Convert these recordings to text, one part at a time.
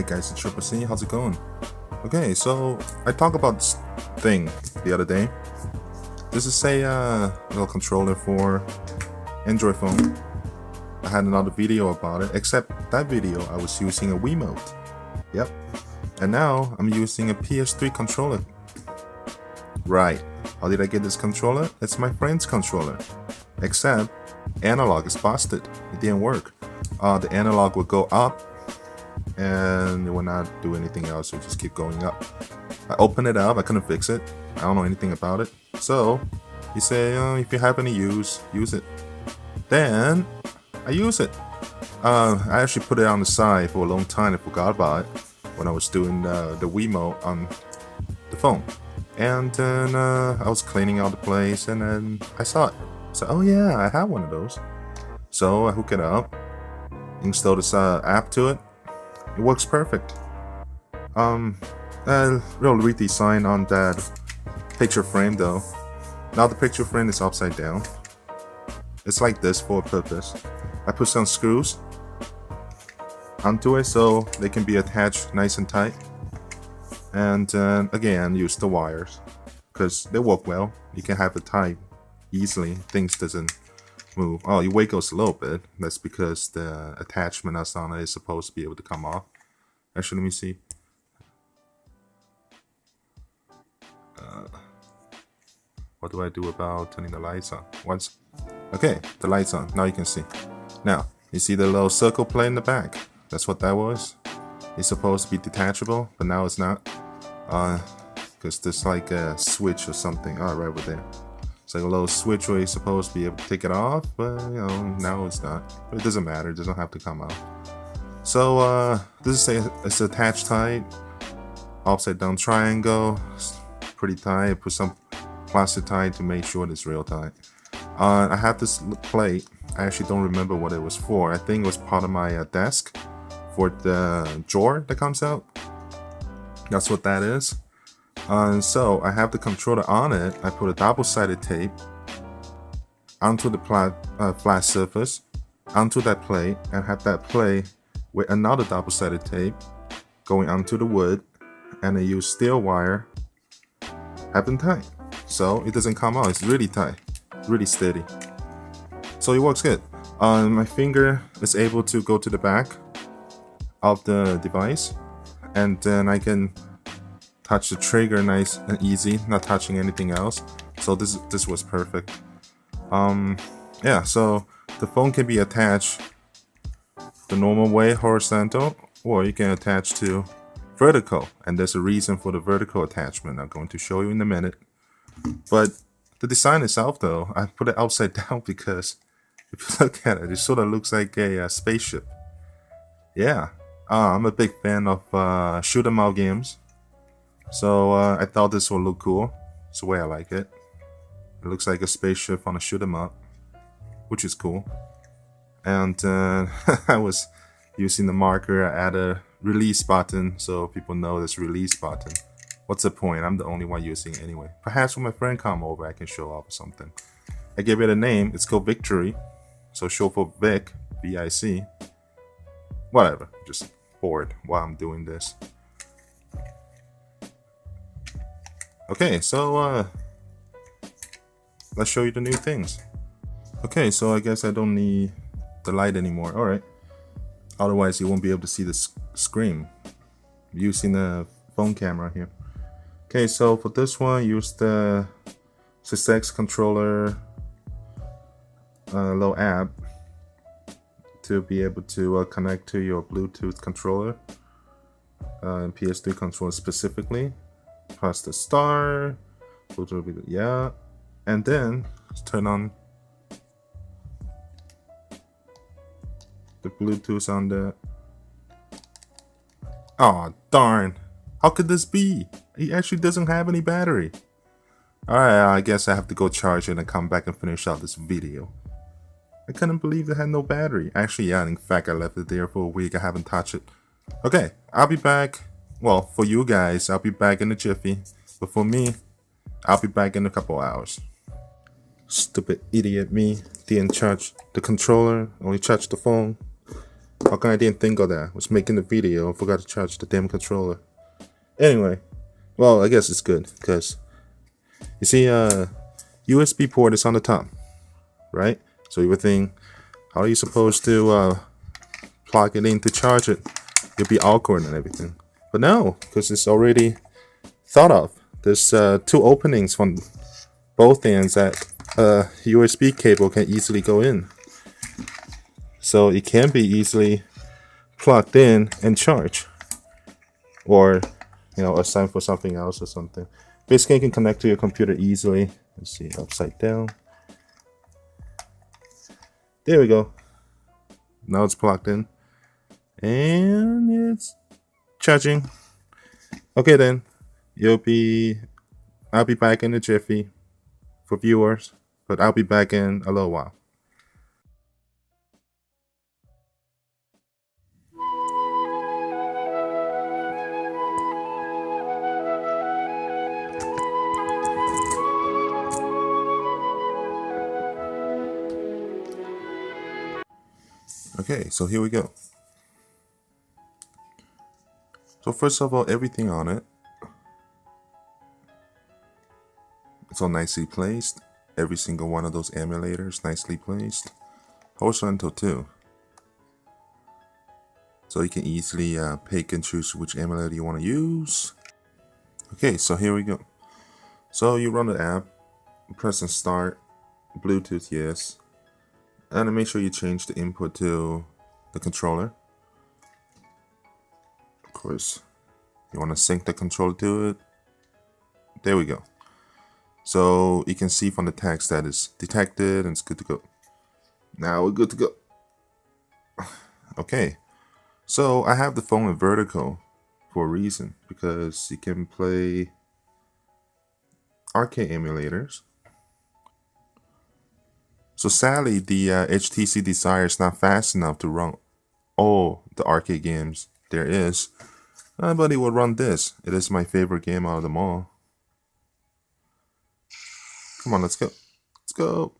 Hi guys, it's Triple C. How's it going? Okay, so I talked about this thing the other day. This is a little controller for Android phone. I had another video about it, except that video I was using a Wiimote. Yep. And now I'm using a PS3 controller. Right. How did I get this controller? It's my friend's controller. Except analog is busted. It didn't work. The analog would go up and it would not do anything else. It would just keep going up. I opened it up. I couldn't fix it. I don't know anything about it. So he said, if you have any use it. Then I use it. I actually put it on the side for a long time. I forgot about it when I was doing the Wiimote on the phone. And then I was cleaning out the place and then I saw it. So, oh yeah, I have one of those. So I hook it up, install this app to it. It works perfect. Real redesign on that picture frame though. Now the picture frame is upside down. It's like this for a purpose. I put some screws onto it so they can be attached nice and tight. And again, use the wires because they work well. You can have it tight easily. Things doesn't move. Oh, it wiggles a little bit. That's because the attachment that's on it is supposed to be able to come off. Actually, let me see. What do I do about turning the lights on? Once, okay, the lights on. Now you can see. Now you see the little circle plate in the back. That's what that was. It's supposed to be detachable, but now it's not. Because there's like a switch or something. Oh, right over there. It's like a little switch where you're supposed to be able to take it off, but you know, now it's not. But it doesn't matter, it doesn't have to come out. So this is it's attached tight, upside down triangle. It's pretty tight. I put some plastic tight to make sure it's real tight. I have this plate. I actually don't remember what it was for. I think it was part of my desk for the drawer that comes out. That's what that is. So I have the controller on it. I put a double-sided tape onto the flat surface, onto that plate, and have that plate with another double-sided tape going onto the wood, and I use steel wire, have them tight. So it doesn't come out. It's really tight, really steady. So it works good. My finger is able to go to the back of the device, and then I can touch the trigger nice and easy, not touching anything else. So this was perfect. Yeah, so the phone can be attached the normal way, horizontal, or you can attach to vertical, and there's a reason for the vertical attachment I'm going to show you in a minute. But the design itself though, I put it upside down because if you look at it, it sort of looks like a spaceship. Yeah, I'm a big fan of shoot 'em out games. So I thought this would look cool. It's the way I like it. It looks like a spaceship on a shoot 'em up, which is cool. And I was using the marker. I added a release button so people know this release button. What's the point? I'm the only one using it anyway. Perhaps when my friend come over, I can show off something. I gave it a name. It's called Victory. So short for Vic, V-I-C. Whatever. Just bored while I'm doing this. Okay, so let's show you the new things. Okay, so I guess I don't need the light anymore. Alright. Otherwise you won't be able to see the screen using the phone camera here. Okay, so for this one, use the SysX controller little app to be able to connect to your Bluetooth controller, PS3 controller specifically. Press the star, yeah, and then turn on the Bluetooth on the. Oh darn! How could this be? It actually doesn't have any battery. Alright, I guess I have to go charge it and come back and finish out this video. I couldn't believe it had no battery. Actually, yeah, in fact, I left it there for a week. I haven't touched it. Okay, I'll be back. Well, for you guys, I'll be back in a jiffy. But for me, I'll be back in a couple hours. Stupid idiot me. Didn't charge the controller, only charged the phone. How come I didn't think of that? I was making the video, I forgot to charge the damn controller. Anyway, well, I guess it's good because you see, USB port is on the top, right? So you would think, how are you supposed to plug it in to charge it? It'll be awkward and everything. But no, because it's already thought of. There's 2 openings from both ends that a USB cable can easily go in. So it can be easily plugged in and charged. Or, assigned for something else or something. Basically, you can connect to your computer easily. Let's see, upside down. There we go. Now it's plugged in. And it's charging. Okay then. I'll be back in a jiffy for viewers, but I'll be back in a little while. Okay, so here we go. So first of all, everything on it, it's all nicely placed. Every single one of those emulators nicely placed. Horizontal too. So you can easily pick and choose which emulator you want to use. Okay, so here we go. So you run the app, press and start, Bluetooth yes, and then make sure you change the input to the controller. Of course, you want to sync the controller to it. There we go. So you can see from the text that it's detected and it's good to go. Now we're good to go. Okay, so I have the phone in vertical for a reason, because you can play arcade emulators. So sadly, the HTC Desire is not fast enough to run all the arcade games there is, but it will run this. It is my favorite game out of them all. Come on, let's go. Let's go.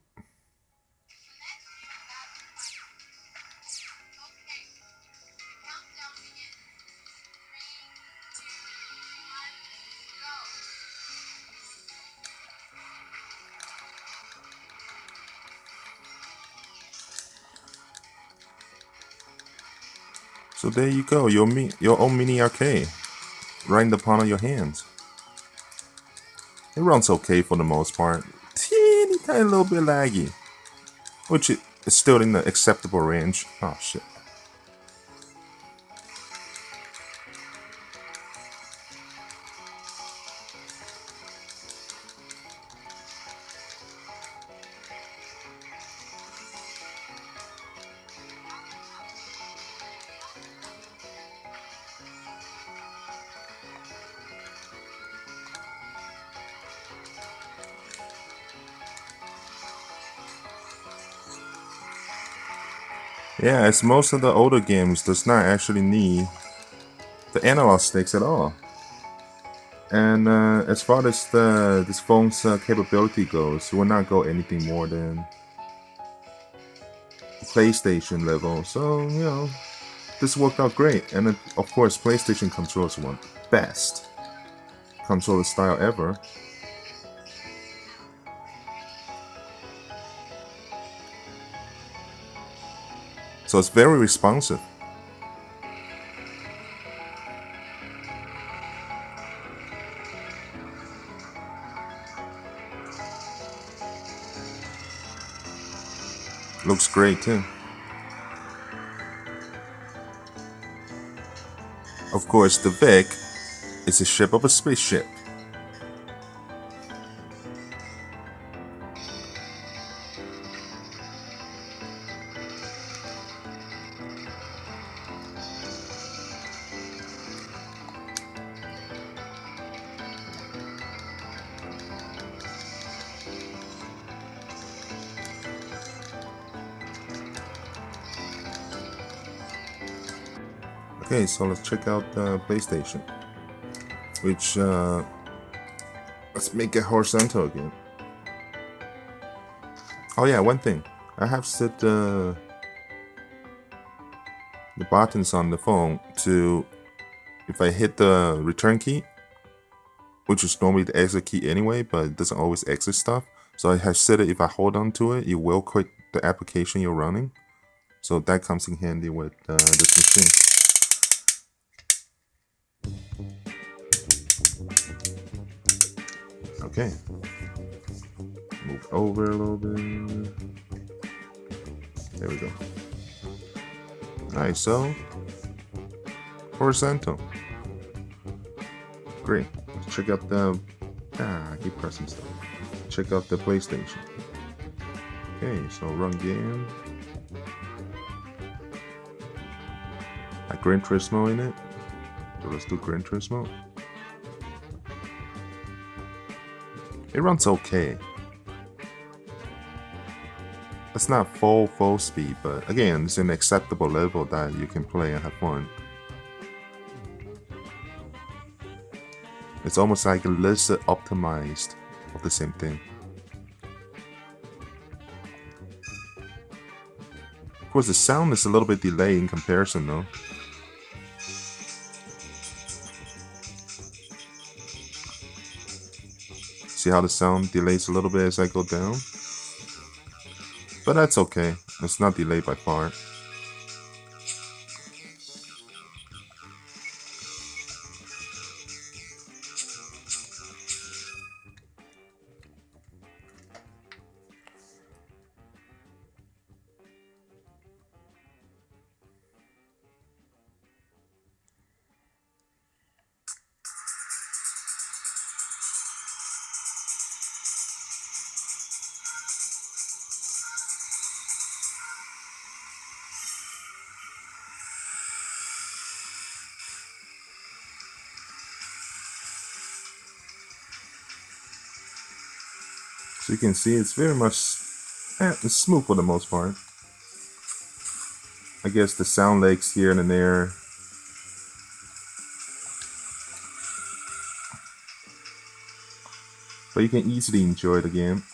So there you go, your own mini arcade, right in the palm of your hands. It runs okay for the most part. Teeny tiny little bit laggy, which is still in the acceptable range. Oh shit. Yeah, as most of the older games does not actually need the analog sticks at all. And as far as this phone's capability goes, it will not go anything more than PlayStation level. So, this worked out great. And of course, PlayStation controllers were the best controller style ever. So it's very responsive. Looks great too. Of course, the Vic is a ship of a spaceship. Okay, so let's check out the PlayStation. Which, let's make it horizontal again. Oh yeah, one thing. I have set the the buttons on the phone to, if I hit the return key, which is normally the exit key anyway, but it doesn't always exit stuff. So I have set it, if I hold on to it, it will quit the application you're running. So that comes in handy with this machine. Okay. Move over a little bit. There we go. Alright, so horizontal. Great. Let's check out the I keep pressing stuff. Check out the PlayStation. Okay, so run game. Gran Turismo in it. So let's do Gran Turismo. It runs okay. It's not full speed, but again, it's an acceptable level that you can play and have fun. It's almost like a lesser optimized of the same thing. Of course, the sound is a little bit delayed in comparison though. See how the sound delays a little bit as I go down? But that's okay. It's not delayed by far. So you can see it's very much it's smooth for the most part. I guess the sound lags here and there. But you can easily enjoy the game.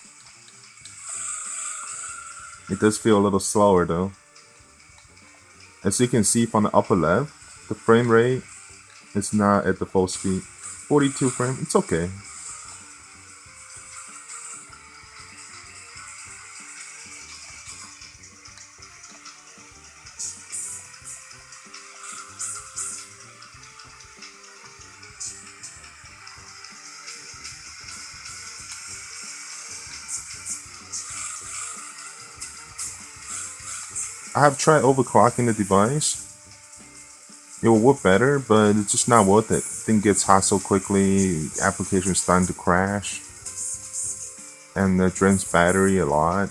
It does feel a little slower though. As you can see from the upper left, the frame rate is not at the full speed. 42 frames, it's okay. I have tried overclocking the device. It will work better, but it's just not worth it. Thing gets hot so quickly, the application is starting to crash, and it drains battery a lot.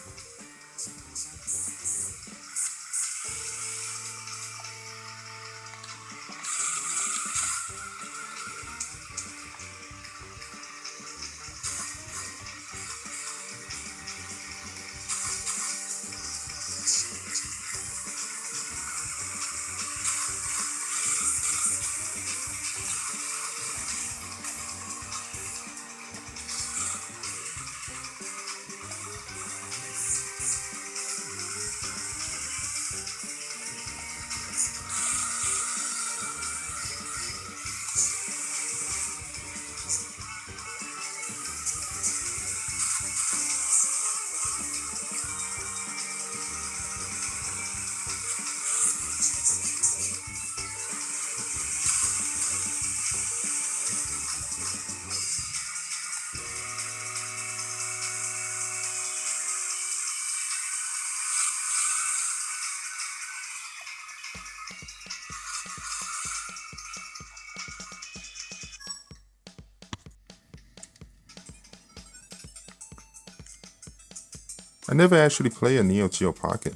I never actually play a Neo Geo Pocket,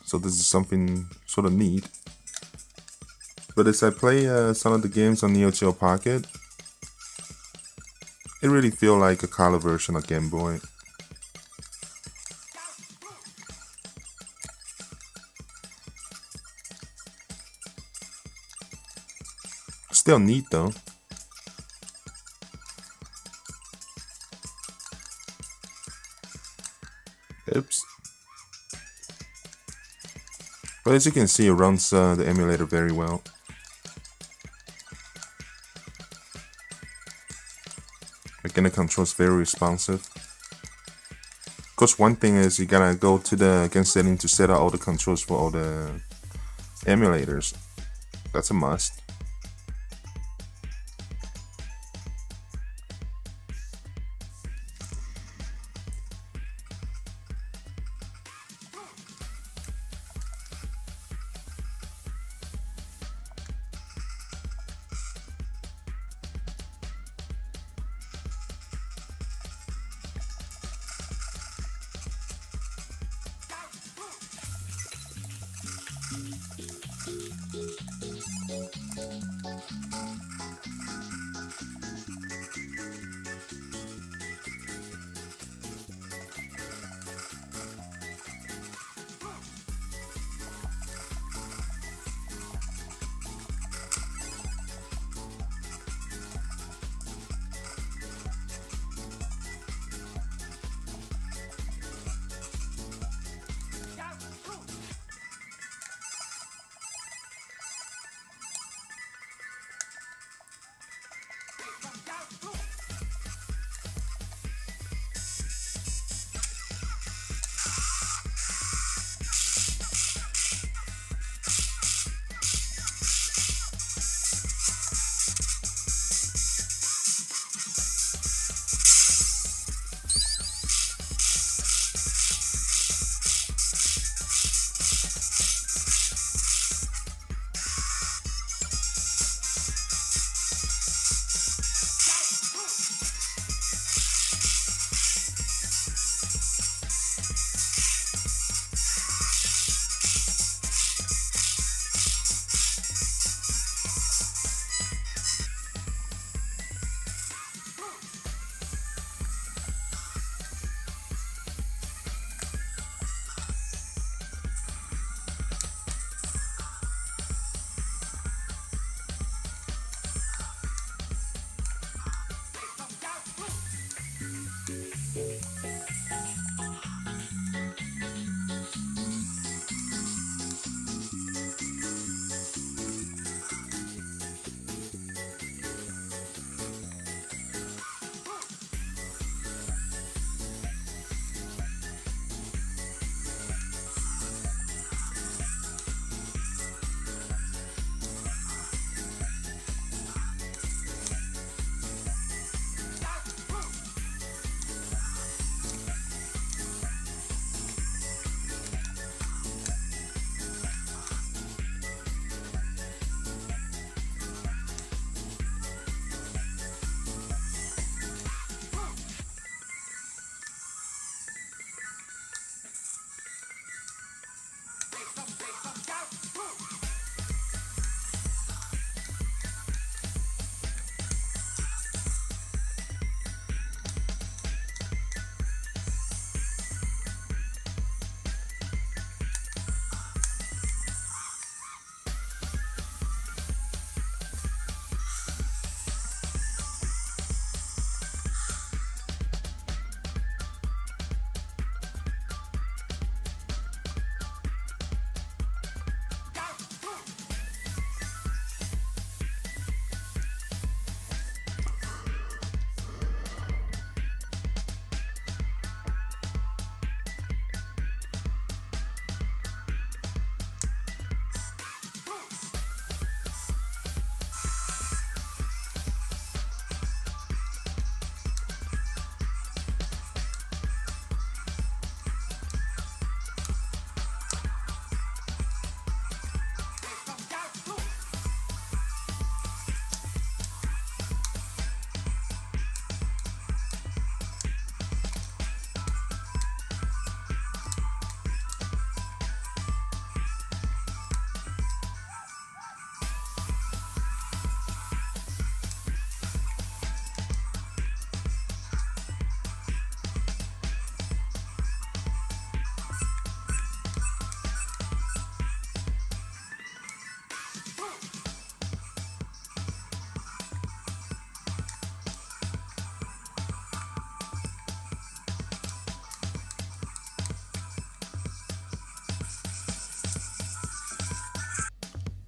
so this is something sort of neat. But as I play some of the games on Neo Geo Pocket, it really feels like a color version of Game Boy. Still neat though. Oops. But as you can see, it runs the emulator very well. Again, the controls very responsive. Of course, one thing is you gotta go to the game setting to set out all the controls for all the emulators. That's a must.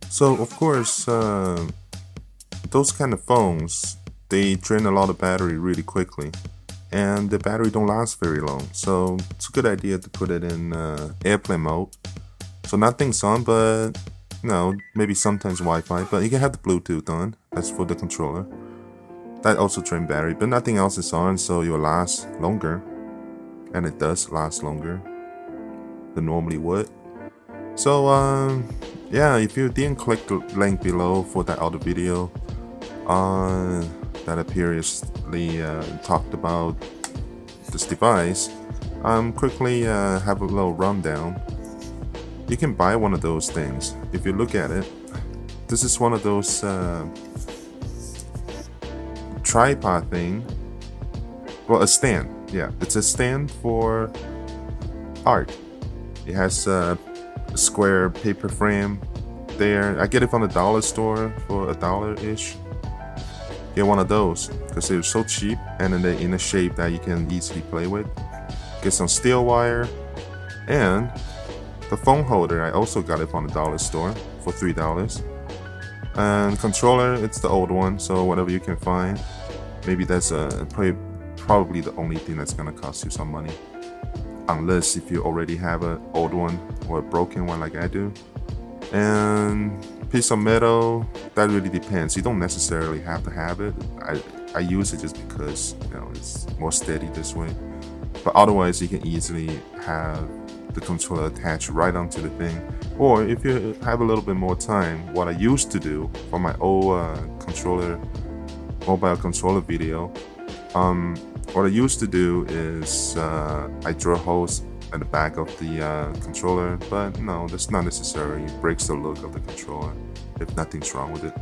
So of course, those kind of phones, they drain a lot of battery really quickly, and the battery don't last very long. So it's a good idea to put it in airplane mode. So nothing's on, but maybe sometimes Wi-Fi, but you can have the Bluetooth on. That's for the controller. That also drain battery, but nothing else is on, so it will last longer, and it does last longer than normally would. So yeah, if you didn't click the link below for that other video that I previously talked about this device, quickly have a little rundown. You can buy one of those things. If you look at it, this is one of those tripod thing. Well, a stand. Yeah, it's a stand for art. It has a square paper frame there. I get it from the dollar store for $1-ish. Get one of those because they're so cheap, and then they're in a shape that you can easily play with. Get some steel wire, and the phone holder, I also got it from the dollar store for $3. And controller, it's the old one, so whatever you can find. Maybe that's probably the only thing that's gonna cost you some money, unless if you already have an old one or a broken one like I do. And piece of metal, that really depends. You don't necessarily have to have it. I use it just because it's more steady this way. But otherwise, you can easily have the controller attached right onto the thing. Or if you have a little bit more time, what I used to do for my old mobile controller video, what I used to do is I drill holes at the back of the controller, but no, that's not necessary. It breaks the look of the controller if nothing's wrong with it.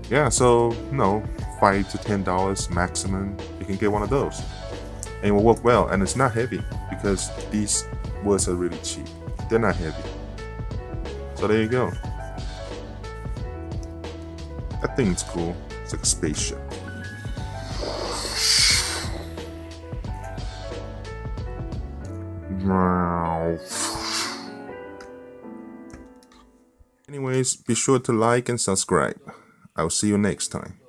Yeah, so $5 to $10 maximum, you can get one of those, and it will work well. And it's not heavy because these woods are really cheap. They're not heavy. So there you go. That thing's cool. It's like a spaceship. Anyways, be sure to like and subscribe. I'll see you next time.